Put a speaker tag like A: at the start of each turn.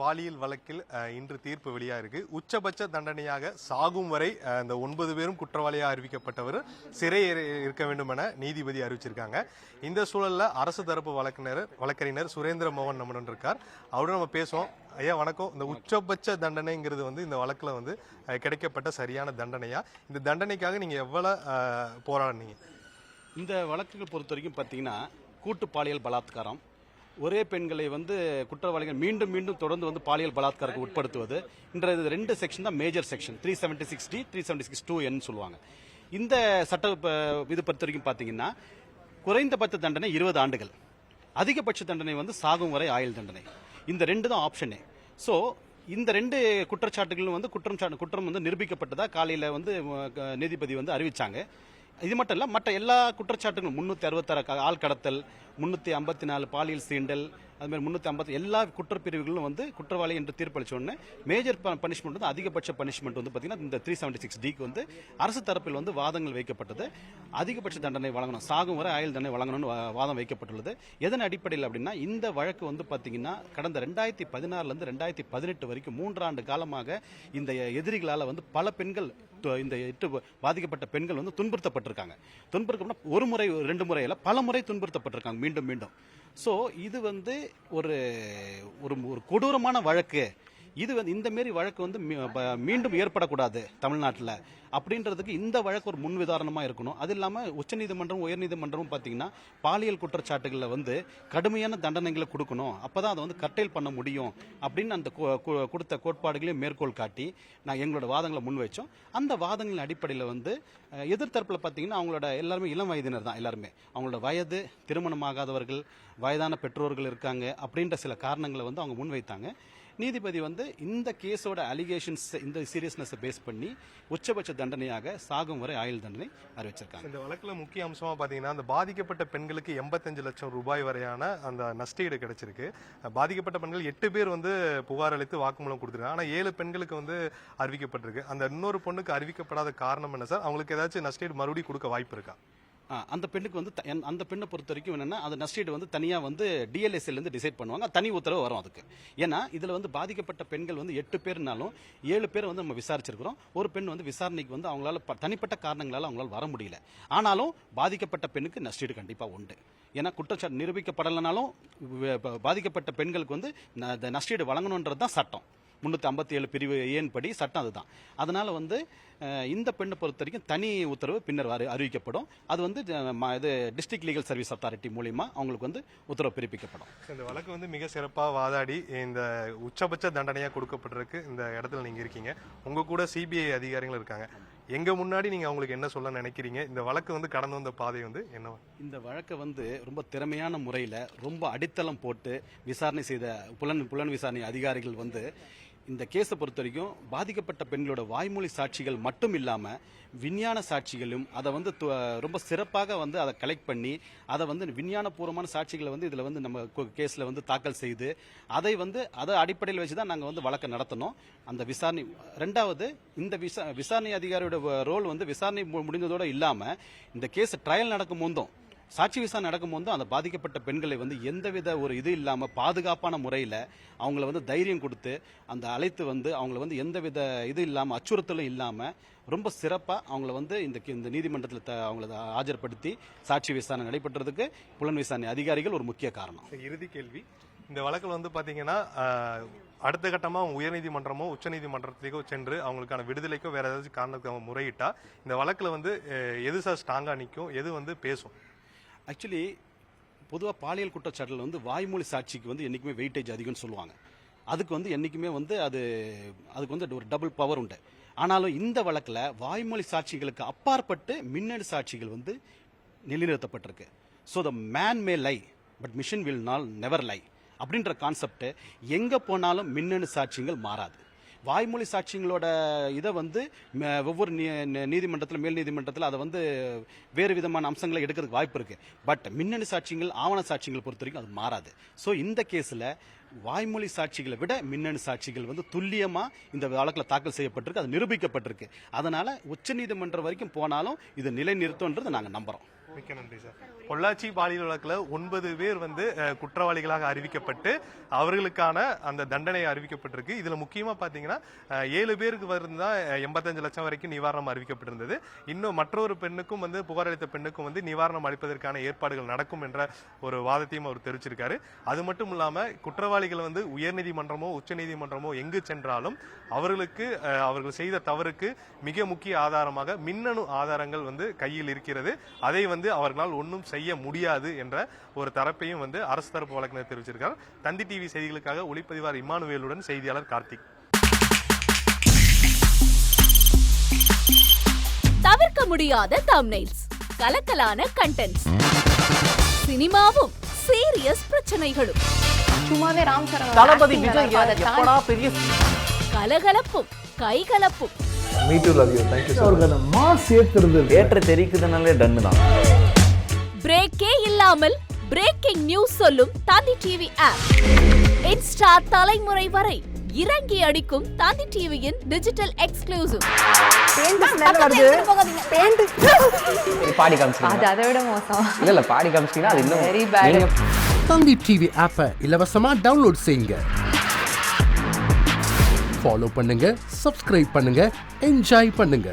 A: பாலியல் வழக்கில் இன்று தீர்ப்பு வெளியாயிருக்கு. உச்சபட்ச தண்டனையாக சாகும் வரை இந்த 9 பேரும் குற்றவாளியாக அறிவிக்கப்பட்டவர் சிறை இருக்க வேண்டும் என நீதிபதி அறிவிச்சிருக்காங்க. இந்த சூழல்ல அரசு தரப்பு வழக்கறிஞர் சுரேந்திர மோகன் நம்முடன் இருக்கார். அவருடன் நம்ம பேசுவோம். ஐயா வணக்கம். இந்த உச்சபட்ச தண்டனைங்கிறது இந்த வழக்குல கிடைக்கப்பட்ட சரியான தண்டனையா? இந்த தண்டனைக்காக நீங்க எவ்வளவு போராடினீங்க?
B: இந்த வழக்குகள் பொறுத்த வரைக்கும் பார்த்தீங்கன்னா கூட்டு பாலியல் பலாத்காரம், ஒரே பெண்களை குற்றவாளிகள் மீண்டும் மீண்டும் தொடர்ந்து பாலியல் பலாத்காரத்துக்கு உட்படுத்துவது, இன்றைய 2 செக்ஷன் தான் மேஜர் செக்ஷன். 376D 376(2)N சொல்லுவாங்க. இந்த சட்ட இது பொறுத்த வரைக்கும் பார்த்தீங்கன்னா குறைந்தபட்ச தண்டனை 20 ஆண்டுகள், அதிகபட்ச தண்டனை சாகும் வரை ஆயுள் தண்டனை. இந்த 2 தான் ஆப்ஷனே. ஸோ இந்த 2 குற்றச்சாட்டுகளும் குற்றம் நிரூபிக்கப்பட்டதா காலையில் நீதிபதி அறிவிச்சாங்க. இது மட்டும் இல்ல, மற்ற எல்லா குற்றச்சாட்டுகளும் 366 ஆள் கடத்தல், 354 பாலியல் சீண்டல், அது மாதிரி 350 எல்லா குற்றப்பிரிவுகளும் குற்றவாளி என்று தீர்ப்பளிச்ச உடனே மேஜர் பனிஷ்மெண்ட் அதிகபட்ச பனிஷ்மெண்ட் பாத்தீங்கன்னா இந்த 376Dக்கு அரசு தரப்பில் வாதங்கள் வைக்கப்பட்டது. அதிகபட்ச தண்டனை வழங்கணும், சாகும் வரை ஆயுள் தண்டனை வழங்கணும்னு வாதம் வைக்கப்பட்டுள்ளது. எதன் அடிப்படையில் அப்படின்னா இந்த வழக்கு பாத்தீங்கன்னா கடந்த 2016 இருந்து 2018 வரைக்கும் 3 ஆண்டு காலமாக இந்த எதிரிகளால பல பெண்கள், இந்த 8 பாதிக்கப்பட்ட பெண்கள் துன்புறுத்தப்பட்டிருக்காங்க. ஒரு முறை 2 முறை இல்ல, பல முறை துன்புறுத்தப்பட்டிருக்காங்க மீண்டும் மீண்டும். சோ இது ஒரு கொடூரமான வழக்கு. இது இந்த மாரி வழக்கு மீண்டும் ஏற்படக்கூடாது தமிழ்நாட்டில் அப்படின்றதுக்கு இந்த வழக்கு ஒரு முன்விதாரணமா இருக்கணும். அது இல்லாம உச்சநீதிமன்றம் உயர்நீதிமன்றமும் பாத்தீங்கன்னா பாலியல் குற்றச்சாட்டுகளில் கடுமையான தண்டனைகளை கொடுக்கணும், அப்பதான் அதை கர்டைல் பண்ண முடியும் அப்படின்னு அந்த கொடுத்த கோட்பாடுகளையும் மேற்கோள் காட்டி நான் எங்களோட வாதங்களை முன் வச்சோம். அந்த வாதங்களின் அடிப்படையில் எதிர்த்தரப்புல பாத்தீங்கன்னா அவங்களோட எல்லாருமே இளம் வயதினர் தான், எல்லாருமே அவங்களோட வயது, திருமணமாகாதவர்கள், வயதான பெற்றோர்கள் இருக்காங்க அப்படின்ற சில காரணங்களை அவங்க முன்வைத்தாங்க. நீதிபதி இந்த கேஸோட அலிகேஷன்ஸ், இந்த சீரியஸ்னஸ் பேஸ் பண்ணி உச்சபட்ச தண்டனையாக சாகும் வரை ஆயுள் தண்டனை அறிவிச்சிருக்காங்க.
A: இந்த வழக்குல முக்கிய அம்சமா பாத்தீங்கன்னா அந்த பாதிக்கப்பட்ட பெண்களுக்கு 85 லட்சம் ரூபாய் வரையான அந்த நஷ்டஈடு கிடைச்சிருக்கு. பாதிக்கப்பட்ட பெண்கள் 8 பேர் புகார் அளித்து வாக்குமூலம் கொடுத்திருக்காங்க. ஆனா 7 பெண்களுக்கு அறிவிக்கப்பட்டிருக்கு. அந்த இன்னொரு பொண்ணுக்கு அறிவிக்கப்படாத காரணம் என்ன சார்? அவங்களுக்கு ஏதாச்சும் நஷ்டஈடு மறுபடியும் கொடுக்க வாய்ப்பு இருக்கா?
B: அந்த பெண்ணுக்கு அந்த பெண்ணை பொறுத்த வரைக்கும் என்னன்னா அந்த நஷ்டஈடு தனியா டிஎல்எஸ்எல் டிசைட் பண்ணுவாங்க. தனி உத்தரவு வரும் அதுக்கு. ஏன்னா இதுல பாதிக்கப்பட்ட பெண்கள் 8 பேர்னாலும் 7 பேர் நம்ம விசாரிச்சிருக்கிறோம். ஒரு பெண் விசாரணைக்கு அவங்களால தனிப்பட்ட காரணங்களால அவங்களால வர முடியல. ஆனாலும் பாதிக்கப்பட்ட பெண்ணுக்கு நஷ்டஈடு கண்டிப்பா உண்டு. ஏன்னா குற்றச்சாட்டு நிரூபிக்கப்படலனாலும் பாதிக்கப்பட்ட பெண்களுக்கு நஷ்டஈடு வழங்கணும்ன்றது தான் சட்டம். 357 பிரிவு ஏன் படி சட்டம் அதுதான். அதனால இந்த பெண்ணை பொறுத்த வரைக்கும் தனி உத்தரவு பின்னர் அறிவிக்கப்படும். அது இது டிஸ்ட்ரிக்ட் லீகல் சர்வீஸ் அத்தாரிட்டி மூலியமா அவங்களுக்கு உத்தரவு பிறப்பிக்கப்படும்.
A: இந்த வழக்கு மிக சிறப்பாக வாதாடி இந்த உச்சபட்ச தண்டனையா கொடுக்கப்பட்டிருக்கு. இந்த இடத்துல நீங்க இருக்கீங்க, உங்க கூட சிபிஐ அதிகாரிகள் இருக்காங்க. எங்க முன்னாடி நீங்க அவங்களுக்கு என்ன சொல்ல நினைக்கிறீங்க? இந்த வழக்கு கடந்து வந்த பாதை என்ன?
B: இந்த வழக்கை ரொம்ப திறமையான முறையில ரொம்ப அடித்தளம் போட்டு விசாரணை செய்த புலன் விசாரணை அதிகாரிகள் இந்த கேஸை பொறுத்த வரைக்கும் பாதிக்கப்பட்ட பெண்களோட வாய்மொழி சாட்சிகள் மட்டும் இல்லாம விஞ்ஞான சாட்சிகளும் அதை ரொம்ப சிறப்பாக அதை கலெக்ட் பண்ணி அதை விஞ்ஞானபூர்வமான சாட்சிகளை இதுல நம்ம கேஸ்ல தாக்கல் செய்து அதை அதை அடிப்படையில் வச்சுதான் நாங்க வழக்கை நடத்தணும். அந்த விசாரணை ரெண்டாவது, இந்த விசாரணை அதிகாரியோட ரோல் விசாரணை முடிந்ததோட இல்லாம இந்த கேஸ் ட்ரையல் நடக்கும் போதும், சாட்சி விசாரணை நடக்கும் போது அந்த பாதிக்கப்பட்ட பெண்களை எந்தவித ஒரு இது இல்லாம பாதுகாப்பான முறையில அவங்கள தைரியம் கொடுத்து அந்த அழைத்து அவங்கள எந்தவித இது இல்லாம அச்சுறுத்தலும் இல்லாம ரொம்ப சிறப்பா அவங்கள இந்த நீதிமன்றத்தில் அவங்கள ஆஜர்படுத்தி சாட்சி விசாரணை நடைபெற்றதுக்கு புலன் விசாரணை அதிகாரிகள் ஒரு முக்கிய காரணம்.
A: இறுதி கேள்வி, இந்த வழக்கில் பாத்தீங்கன்னா அடுத்த கட்டமா உயர்நீதிமன்றமோ உச்சநீதிமன்றத்திற்கோ சென்று அவங்களுக்கான விடுதலைக்கோ வேற ஏதாச்சும் காரணத்துக்கு முறையிட்டா இந்த வழக்குல எது சார் ஸ்ட்ராங்கா நிற்கும், எது பேசும்?
B: ஆக்சுவலி பொதுவாக பாலியல் குற்றச்சாட்டில் வாய்மொழி சாட்சிக்கு என்னைக்குமே வெயிட்டேஜ் அதிகம்னு சொல்லுவாங்க. அதுக்கு என்னைக்குமே அதுக்கு ஒரு டபுள் பவர் உண்டு. ஆனாலும் இந்த வழக்கில் வாய்மொழி சாட்சிகளுக்கு அப்பாற்பட்டு மின்னணு சாட்சிகள் நிலைநிறுத்தப்பட்டிருக்கு. So the man may lie but machine will never lie அப்படின்ற கான்செப்ட் எங்க போனாலும் மின்னணு சாட்சியங்கள் மாறாது. வாய்மொழி சாட்சியங்களோட இதை ஒவ்வொரு நீதிமன்றத்தில், மேல் நீதிமன்றத்தில் அதை வேறு விதமான அம்சங்களை எடுக்கிறதுக்கு வாய்ப்பு இருக்கு. பட் மின்னணு சாட்சியங்கள், ஆவண சாட்சியங்கள் பொறுத்த வரைக்கும் அது மாறாது. ஸோ இந்த கேஸில் வாய்மொழி சாட்சிகளை விட மின்னணு சாட்சிகள் துல்லியமா இந்த வழக்கில் தாக்கல் செய்யப்பட்டிருக்கு, அது நிரூபிக்கப்பட்டிருக்கு. அதனால உச்சநீதிமன்றம் வரைக்கும் போனாலும் இது நிலைநிறுத்தம்ன்றது நாங்கள் நம்புறோம்.
A: மிக்க நன்றி சார். பொள்ளாச்சி பாலியல் வழக்குல 9 பேர் வந்து குற்றவாளிகளாக அறிவிக்கப்பட்டு அவர்களுக்கான அந்த தண்டனை அறிவிக்கப்பட்டிருக்கு. இதுல முக்கியமா பாத்தீங்கன்னா 7 பேருக்கு வருந்தா 85 லட்சம் வரைக்கும் நிவாரணம் அறிவிக்கப்பட்டிருந்தது. இன்னும் மற்றொரு பெண்ணுக்கும் வந்து புகார் அளித்த பெண்ணுக்கும் வந்து நிவாரணம் அளிப்பதற்கான ஏற்பாடுகள் நடக்கும் என்ற ஒரு வாதத்தையும் அவர் தெரிவிச்சிருக்காரு. அது மட்டும் இல்லாம குற்றவாளிகள் வந்து உயர்நீதிமன்றமோ உச்சநீதிமன்றமோ எங்கு சென்றாலும் அவர்களுக்கு அவர்கள் செய்த தவறுக்கு மிக முக்கிய ஆதாரமாக மின்னணு ஆதாரங்கள் வந்து கையில் இருக்கிறது. அதை வந்து அவர்களால் ஒன்றும் செய்ய முடியாது என்ற ஒரு தரப்பையும் வந்து அரசு தரப்பு வழக்கினர் தெரிவிச்சிருக்கார். தந்தி டிவி செய்திகளுக்காக ஒளிப்பதிவாளர் இமானுவேலுடன் செய்தியாளர் கார்த்திக்.
C: தவிர்க்க முடியாத தம்ப்நெயில்ஸ், கலக்கலான கண்டென்ட்ஸ், சினிமாவும் சீரியஸ் பிரச்சனைகளும்,
D: சும்மாவே ராம் சரண்
E: தளபதி விஜய் எப்படா பெரிய
C: கலகலப்பும் கைகலப்பும்,
F: Me too, love you. Thank you so much. அவர்களை மாஸ் ஏத்துறது
E: ஏற்ற தெரிக்குதுனாலே டன்னு தான்.
C: பிரேக்கே இல்லாமல் பிரேக்கிங் நியூஸ் சொல்லும் தந்தி டிவி ஆப். இன்ஸ்டா தலைமுறை வரை இறங்கி அடிக்கும் தந்தி டிவியின் டிஜிட்டல் எக்ஸ்க்ளூசிவ்.
E: பாடி காமிச்சிங்க.
D: அது அதை விட மோசம்.
E: இல்ல பாடி காமிச்சிங்கன்னா அது இன்னும்
D: வெரி பேட்.
G: தந்தி டிவி ஆப்பை இலவசமா டவுன்லோட் செய்யுங்க. ஃபாலோ பண்ணுங்க, சப்ஸ்கிரைப் பண்ணுங்க, என்ஜாய் பண்ணுங்க.